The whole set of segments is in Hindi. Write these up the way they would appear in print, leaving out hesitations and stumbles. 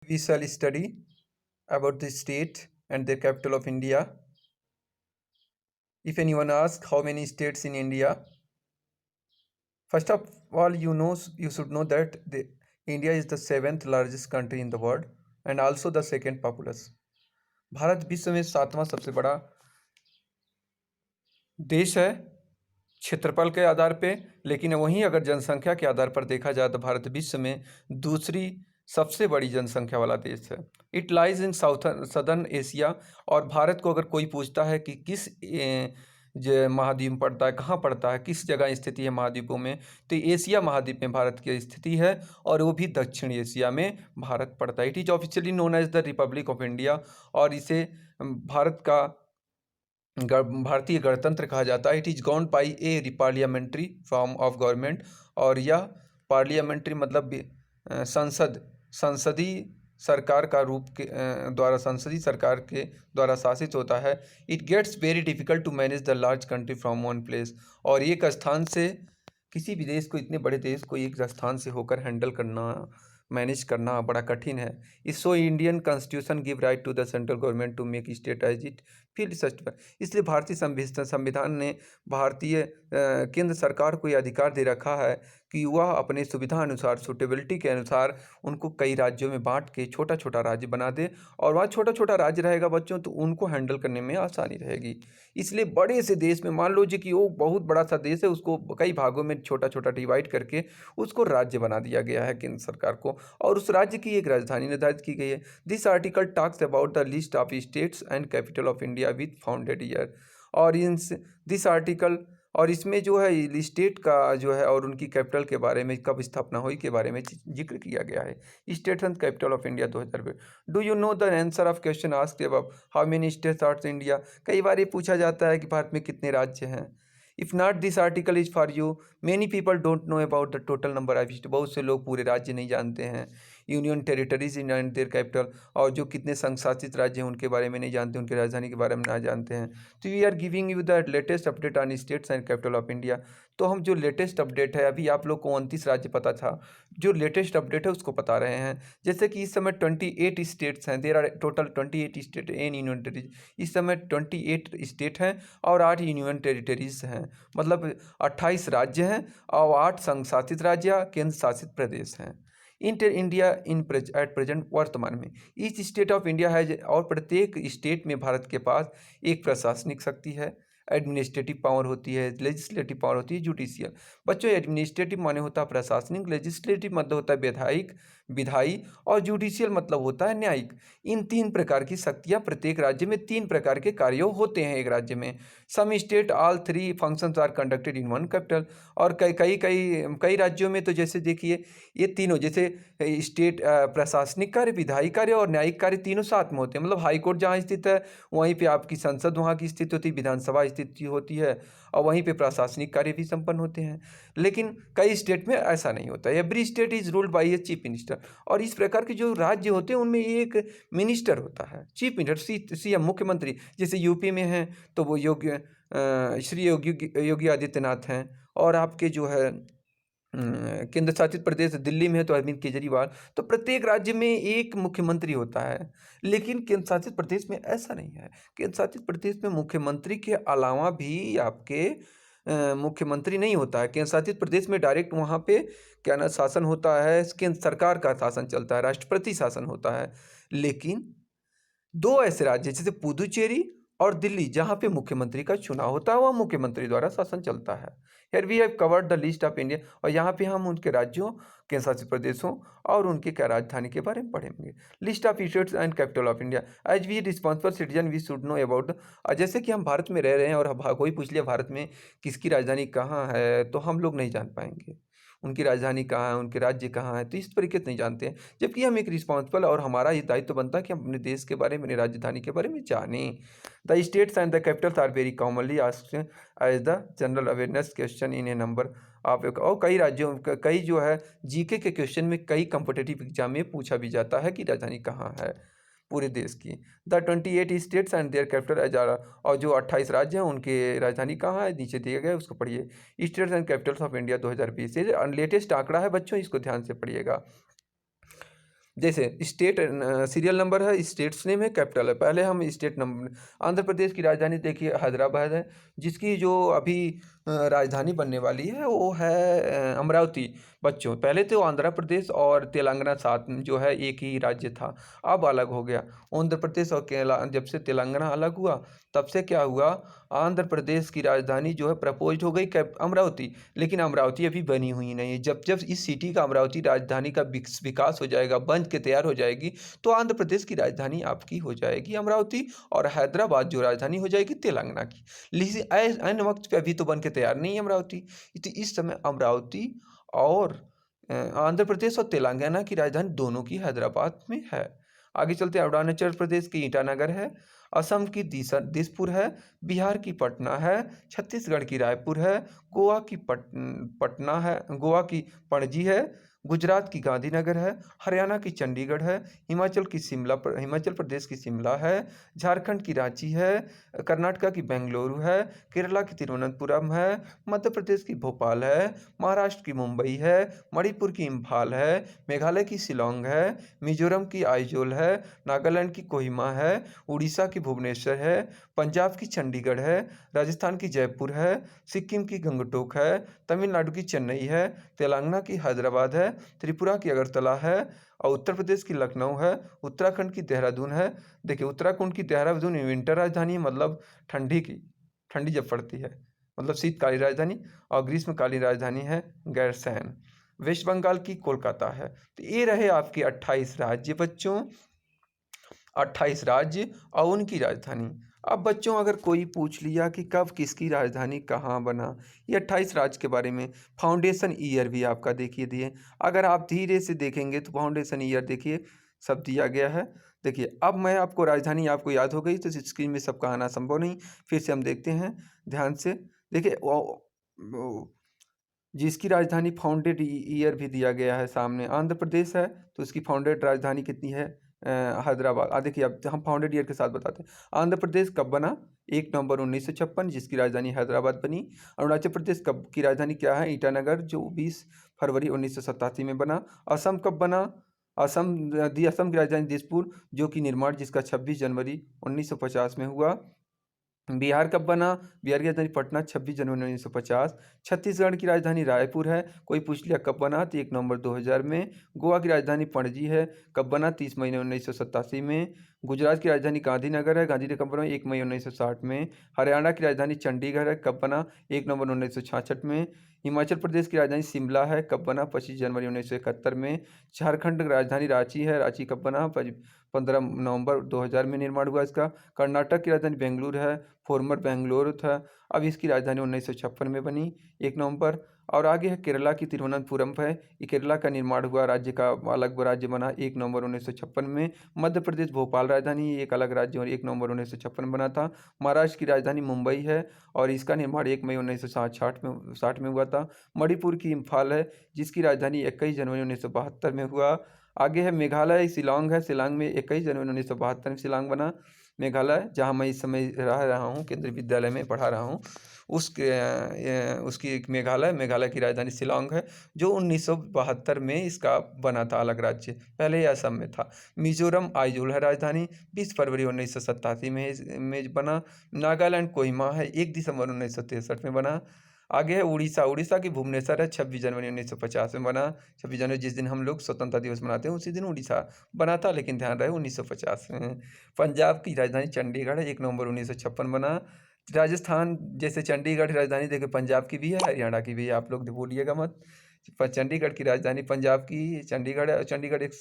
We shall study about the state and the capital of India. If anyone asks how many states in India, first of all, you should know that India is the 7th largest country in the world and also the second populous. Bharat विश्व में 7वां सबसे बड़ा देश है क्षेत्रफल के आधार पे, लेकिन वहीं अगर जनसंख्या के आधार पर देखा जाए तो भारत विश्व में दूसरी सबसे बड़ी जनसंख्या वाला देश है। It lies in southern Asia. और भारत को अगर कोई पूछता है कि किस महाद्वीप में पड़ता है, कहाँ पड़ता है, किस जगह स्थिति है महाद्वीपों में, तो एशिया महाद्वीप में भारत की स्थिति है और वो भी दक्षिण एशिया में भारत पड़ता है। It is officially known as the republic of India और इसे भारत का भारतीय गणतंत्र कहा जाता है। It is govern by a parliamentary form of government और यह पार्लियामेंट्री मतलब संसदीय सरकार का रूप के द्वारा संसदीय सरकार के द्वारा शासित होता है। It gets very difficult to manage the large country from one place. और एक स्थान से किसी भी देश को, इतने बड़े देश को एक स्थान से होकर हैंडल करना, मैनेज करना बड़ा कठिन है। So Indian constitution give right to the central government to make state as it feel such. इसलिए भारतीय संविधान ने भारतीय केंद्र सरकार को यह अधिकार दे रखा है कि वह अपने सुविधा अनुसार, सूटेबिलिटी के अनुसार उनको कई राज्यों में बांट के छोटा छोटा राज्य बना दे और वहाँ छोटा छोटा राज्य रहेगा बच्चों, तो उनको हैंडल करने में आसानी रहेगी। इसलिए बड़े से देश में मान लो जी कि वो बहुत बड़ा सा देश है, उसको कई भागों में छोटा छोटा डिवाइड करके उसको राज्य बना दिया गया है केंद्र सरकार को, और उस राज्य की एक राजधानी निर्धारित की गई है। This article talks about the list of states and capital of India with founded year. और इन दिस आर्टिकल और इसमें जो है स्टेट का जो है और उनकी कैपिटल के बारे में, कब स्थापना हुई के बारे में जिक्र किया गया है। State and capital of India 2020। Do you know the answer of question asked above, how many states are in India. कई बार ये पूछा जाता है कि भारत में कितने राज्य हैं। If not this article is for you, many people don't know about the total number of state. बहुत से लोग पूरे राज्य नहीं जानते हैं। Union territories in and their capital, और जो कितने संघ शासित राज्य हैं उनके बारे में नहीं जानते, उनकी राजधानी के बारे में ना जानते हैं। तो we are giving you the latest update on states and capital of India. तो हम जो लेटेस्ट अपडेट है, अभी आप लोग को 29 राज्य पता था, जो लेटेस्ट अपडेट है उसको बता रहे हैं। जैसे कि इस समय 28 स्टेट्स हैं, there are total 28 state and union territories. इस समय 28 स्टेट हैं और 8 यूनियन टेरिटरीज हैं, मतलब 28 राज्य हैं और 8 संघ शासित राज्य, केंद्र शासित प्रदेश हैं। इंडिया एट प्रेजेंट, वर्तमान में ईच स्टेट ऑफ इंडिया है, और प्रत्येक स्टेट में भारत के पास एक प्रशासनिक शक्ति है, एडमिनिस्ट्रेटिव पावर होती है, लेजिस्लेटिव पावर होती है, जुडिशियल। बच्चों एडमिनिस्ट्रेटिव माने होता है प्रशासनिक, लेजिस्लेटिव मतलब होता है विधायिक विधायी, और जुडिशियल मतलब होता है न्यायिक। इन 3 प्रकार की शक्तियाँ प्रत्येक राज्य में 3 प्रकार के कार्य होते हैं एक राज्य में। Some state all 3 functions are conducted in one capital. और कई राज्यों में तो जैसे देखिए ये तीनों, जैसे स्टेट प्रशासनिक कार्य, विधायी कार्य और न्यायिक कार्य तीनों साथ में होते हैं। मतलब हाई कोर्ट जहाँ स्थित है वहीं पे आपकी संसद वहाँ की स्थित होती है, विधानसभा स्थित होती है, और वहीं पे प्रशासनिक कार्य भी संपन्न होते हैं। लेकिन कई स्टेट में ऐसा नहीं होता। Every state is ruled by a chief minister. और इस प्रकार के जो राज्य होते हैं उनमें एक मिनिस्टर होता है, चीफ मिनिस्टर, सीएम, मुख्यमंत्री। जैसे यूपी में हैं तो वो श्री योगी आदित्यनाथ हैं, और आपके जो है केंद्र शासित प्रदेश दिल्ली में है तो अरविंद केजरीवाल। तो प्रत्येक राज्य में एक मुख्यमंत्री होता है, लेकिन केंद्र शासित प्रदेश में ऐसा नहीं है। केंद्र शासित प्रदेश में मुख्यमंत्री के अलावा भी आपके मुख्यमंत्री नहीं होता है। केंद्र शासित प्रदेश में डायरेक्ट वहाँ पे क्या ना शासन होता है, केंद्र सरकार का शासन चलता है, राष्ट्रपति शासन होता है। लेकिन 2 ऐसे राज्य जैसे पुदुचेरी और दिल्ली जहाँ पे मुख्यमंत्री का चुनाव होता है, वह मुख्यमंत्री द्वारा शासन चलता है। Here we have covered the list of India. और यहाँ पे हम उनके राज्यों, केंद्र शासित प्रदेशों और उनके क्या राजधानी के बारे में पढ़ेंगे। List of states and capital of India. As we responsible citizen we should know about. जैसे कि हम भारत में रह रहे हैं और कोई पूछ लिया भारत में किसकी राजधानी कहाँ है, तो हम लोग नहीं जान पाएंगे उनकी राजधानी कहाँ है, उनके राज्य कहाँ है, तो इस तरीके से नहीं जानते हैं। जबकि हम एक रिस्पॉन्सिबल और हमारा ये दायित्व बनता है कि हम अपने देश के बारे में, अपनी राजधानी के बारे में जानें। The states and the capitals are very commonly asked as the general awareness question in a number आप। और कई राज्यों, कई जो है जीके के क्वेश्चन में, कई कॉम्पिटिटिव एग्जाम में पूछा भी जाता है कि राजधानी कहाँ है पूरे देश की। The 28 states and their capital as are. और जो 28 राज्य हैं उनके राजधानी कहाँ है नीचे दिया गया है, उसको पढ़िए। States and Capitals of India 2020, ये लेटेस्ट आंकड़ा है बच्चों, इसको ध्यान से पढ़िएगा। जैसे स्टेट सीरियल नंबर है, स्टेट्स नेम है, कैपिटल है। पहले हम स्टेट नंबर, आंध्र प्रदेश की राजधानी देखिए हैदराबाद है, जिसकी जो अभी राजधानी बनने वाली है वो है अमरावती। बच्चों पहले तो आंध्र प्रदेश और तेलंगाना साथ में जो है एक ही राज्य था, अब अलग हो गया। आंध्र प्रदेश और केरला, जब से तेलंगाना अलग हुआ तब से क्या हुआ, आंध्र प्रदेश की राजधानी जो है प्रपोज्ड हो गई अमरावती, लेकिन अमरावती अभी बनी हुई नहीं है। जब जब इस सिटी का अमरावती राजधानी का विकास हो जाएगा, बन के तैयार हो जाएगी, तो आंध्र प्रदेश की राजधानी आपकी हो जाएगी अमरावती, और हैदराबाद जो राजधानी हो जाएगी तेलंगाना की। लेकिन ऐन वक्त पे अभी तो बन के तैयार नहीं है अमरावती, तो इस समय अमरावती और आंध्र प्रदेश और तेलंगाना की राजधानी दोनों की हैदराबाद में है। आगे चलते हैं, अरुणाचल प्रदेश की ईटानगर है, असम की दिसपुर है, बिहार की पटना है, छत्तीसगढ़ की रायपुर है, गोवा की पटना है, गोवा की पणजी है, गुजरात की गांधीनगर है, हरियाणा की चंडीगढ़ है, हिमाचल प्रदेश की शिमला है, झारखंड की रांची है, कर्नाटका की बेंगलुरु है, केरला की तिरुवनंतपुरम है, मध्य प्रदेश की भोपाल है, महाराष्ट्र की मुंबई है, मणिपुर की इम्फाल है, मेघालय की शिलोंग है, मिजोरम की आइजोल है, नागालैंड की कोहिमा है, उड़ीसा की भुवनेश्वर है, पंजाब की चंडीगढ़ है, राजस्थान की जयपुर है, सिक्किम की गंगटोक है, तमिलनाडु की चेन्नई है, तेलंगाना की हैदराबाद है, त्रिपुरा की अगरतला है, और उत्तर प्रदेश की लखनऊ है, उत्तराखंड की देहरादून है। देखिए उत्तराखंड की देहरादून विंटर राजधानी है, मतलब ठंडी जब पड़ती है, मतलब शीतकालीन राजधानी, और ग्रीष्मकालीन राजधानी है गैरसैंण। वेस्ट बंगाल की कोलकाता है। तो ये रहे आपके 28 राज्य बच्चों, 28 राज्य और उनकी राजधानी। अब बच्चों अगर कोई पूछ लिया कि कब किसकी राजधानी कहाँ बना, ये 28 राज्य के बारे में फाउंडेशन ईयर भी आपका देखिए दिए। अगर आप धीरे से देखेंगे तो फाउंडेशन ईयर देखिए सब दिया गया है। देखिए अब मैं आपको राजधानी आपको याद हो गई तो स्क्रीन में सबका आना संभव नहीं, फिर से हम देखते हैं ध्यान से। देखिए जिसकी राजधानी फाउंडेड ईयर भी दिया गया है सामने, आंध्र प्रदेश है तो उसकी फाउंडेड राजधानी कितनी है, हैदराबाद। देखिए अब हम फाउंडेड ईयर के साथ बताते हैं। आंध्र प्रदेश कब बना, 1 नवंबर 1956, जिसकी राजधानी हैदराबाद बनी। अरुणाचल प्रदेश कब की राजधानी क्या है, ईटानगर, जो 20 फरवरी 1987 में बना। असम कब बना, असम असम की राजधानी दिसपुर, जो कि निर्माण जिसका 26 जनवरी 1950 में हुआ। बिहार कब बना, बिहार की राजधानी पटना, 26 जनवरी 1950। छत्तीसगढ़ की राजधानी रायपुर है, कोई पूछ लिया कब बना तो 1 नवंबर 2000 में। गोवा की राजधानी पणजी है, कब बना, 30 मई 1987 में। गुजरात की राजधानी गांधीनगर है, गांधीनगर कब बना, 1 मई 1960 में। हरियाणा की राजधानी चंडीगढ़ है, कब बना, 1 नवंबर 1966 में। हिमाचल प्रदेश की राजधानी शिमला है, कब बना, 25 जनवरी 1971 में। झारखंड की राजधानी रांची है, रांची कब बना, 15 नवंबर 2000 में निर्माण हुआ इसका। कर्नाटक की राजधानी बेंगलुरु है, फॉर्मर बेंगलुरु था, अब इसकी राजधानी 1956 में बनी, 1 नवंबर। और आगे है केरला की तिरुवनंतपुरम है, ये केरला का निर्माण हुआ, राज्य का अलग राज्य बना 1 नवंबर 1956 में। मध्य प्रदेश भोपाल राजधानी, एक अलग राज्य, और 1 नवंबर 1956 बना था। महाराष्ट्र की राजधानी मुंबई है और इसका निर्माण 1 मई 1960 में हुआ था। मणिपुर की इम्फाल है, जिसकी राजधानी 21 जनवरी 1972 में हुआ। आगे है मेघालय, शिलांग है, शिलांग में 21 जनवरी 1972 में शिलांग बना, मेघालय, जहाँ मैं इस समय रह रहा हूँ, केंद्रीय विद्यालय में पढ़ा रहा हूँ। उसकी एक मेघालय की राजधानी शिलांग है, जो 1972 में इसका बना था अलग राज्य, पहले यह असम में था। मिजोरम आइजोल है राजधानी, 20 फरवरी 1987 में बना। नागालैंड कोहिमा है, 1 दिसंबर 1963 में बना। आगे है उड़ीसा, उड़ीसा की भुवनेश्वर है, 26 जनवरी 1950 में बना। 26 जनवरी जिस दिन हम लोग स्वतंत्रता दिवस मनाते हैं उसी दिन उड़ीसा बना था, लेकिन ध्यान रहे 1950 में। पंजाब की राजधानी चंडीगढ़ है, 1 नवंबर 1956 बना। राजस्थान जैसे चंडीगढ़ राजधानी देखिए पंजाब की भी है, हरियाणा की भी है, आप लोग भूलिएगा मत। चंडीगढ़ की राजधानी पंजाब की चंडीगढ़ है, चंडीगढ़ एक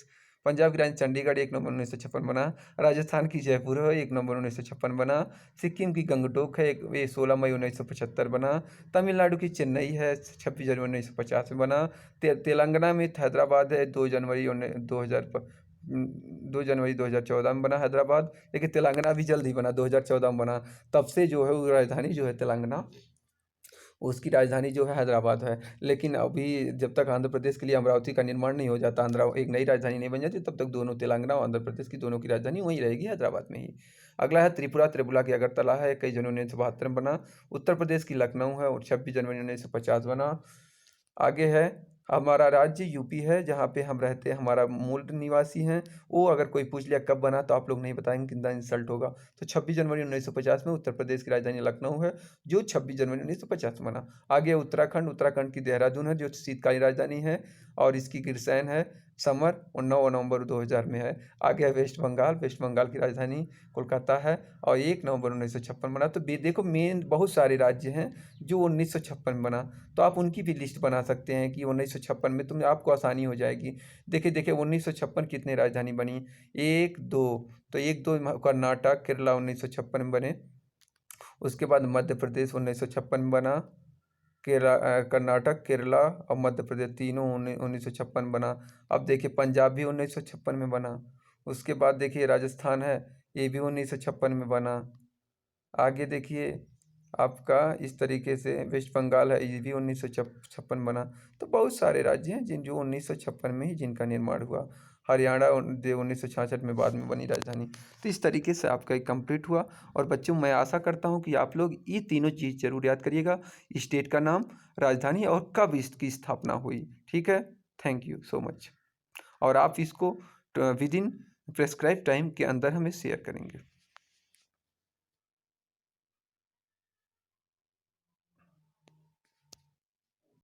पंजाब की राजधानी चंडीगढ़ 1 नवंबर 1956 बना। राजस्थान की जयपुर है, 1 नवंबर 1956 बना। सिक्किम की गंगटोक है, ये 16 मई 1975 बना। तमिलनाडु की चेन्नई है, 26 जनवरी 1950 में बना। तेलंगाना में हैदराबाद है, 2 जनवरी 2014 में बना हैदराबाद। लेकिन तेलंगाना भी जल्द ही बना, 2014 में बना। तब से जो है वो राजधानी जो है तेलंगाना, उसकी राजधानी जो है हैदराबाद है। लेकिन अभी जब तक आंध्र प्रदेश के लिए अमरावती का निर्माण नहीं हो जाता, आंध्रा एक नई राजधानी नहीं बन जाती, तब तक दोनों तेलंगाना और आंध्र प्रदेश की दोनों की राजधानी वहीं रहेगी, हैदराबाद में ही। अगला है त्रिपुरा, त्रिपुरा की अगरतला है, 21 जनवरी 1972 में बना। उत्तर प्रदेश की लखनऊ है और 26 जनवरी 1950 बना। आगे है हमारा राज्य यूपी है, जहाँ पे हम रहते हैं, हमारा मूल निवासी हैं। वो अगर कोई पूछ लिया कब बना, तो आप लोग नहीं बताएंगे, कितना इंसल्ट होगा। तो 26 जनवरी 1950 में उत्तर प्रदेश की राजधानी लखनऊ है, जो 26 जनवरी 1950 में बना। आगे उत्तराखंड, उत्तराखंड की देहरादून है, जो शीतकालीन राजधानी है, और इसकी गिरसैन है समर, और 9 नवंबर 2000 में है। आगे है वेस्ट बंगाल, वेस्ट बंगाल की राजधानी कोलकाता है, और 1 नवंबर 1956 बना। तो देखो, मेन बहुत सारे राज्य हैं जो 1956 में बना, तो आप उनकी भी लिस्ट बना सकते हैं कि 1956 में, तुम आपको आसानी हो जाएगी। देखिए देखिए 1956 कितनी राजधानी बनी, 1 2, तो 1 2 कर्नाटक केरला 1956 में बने। उसके बाद मध्य प्रदेश 1956 में बना, कर्नाटक केरला और मध्य प्रदेश तीनों 1956 में बना। अब देखिए पंजाब भी 1956 में बना। उसके बाद देखिए राजस्थान है, ये भी 1956 में बना। आगे देखिए आपका इस तरीके से वेस्ट बंगाल है, ये भी 1956 बना। तो बहुत सारे राज्य हैं जो 1956 में ही जिनका निर्माण हुआ। हरियाणा 1966 में बाद में बनी राजधानी। तो इस तरीके से आपका एक कंप्लीट हुआ। और बच्चों, मैं आशा करता हूँ कि आप लोग ये तीनों चीज़ जरूर याद करिएगा, स्टेट का नाम, राजधानी, और कब इसकी स्थापना हुई। ठीक है, थैंक यू सो मच। और आप इसको विद इन प्रेस्क्राइब टाइम के अंदर हमें शेयर करेंगे।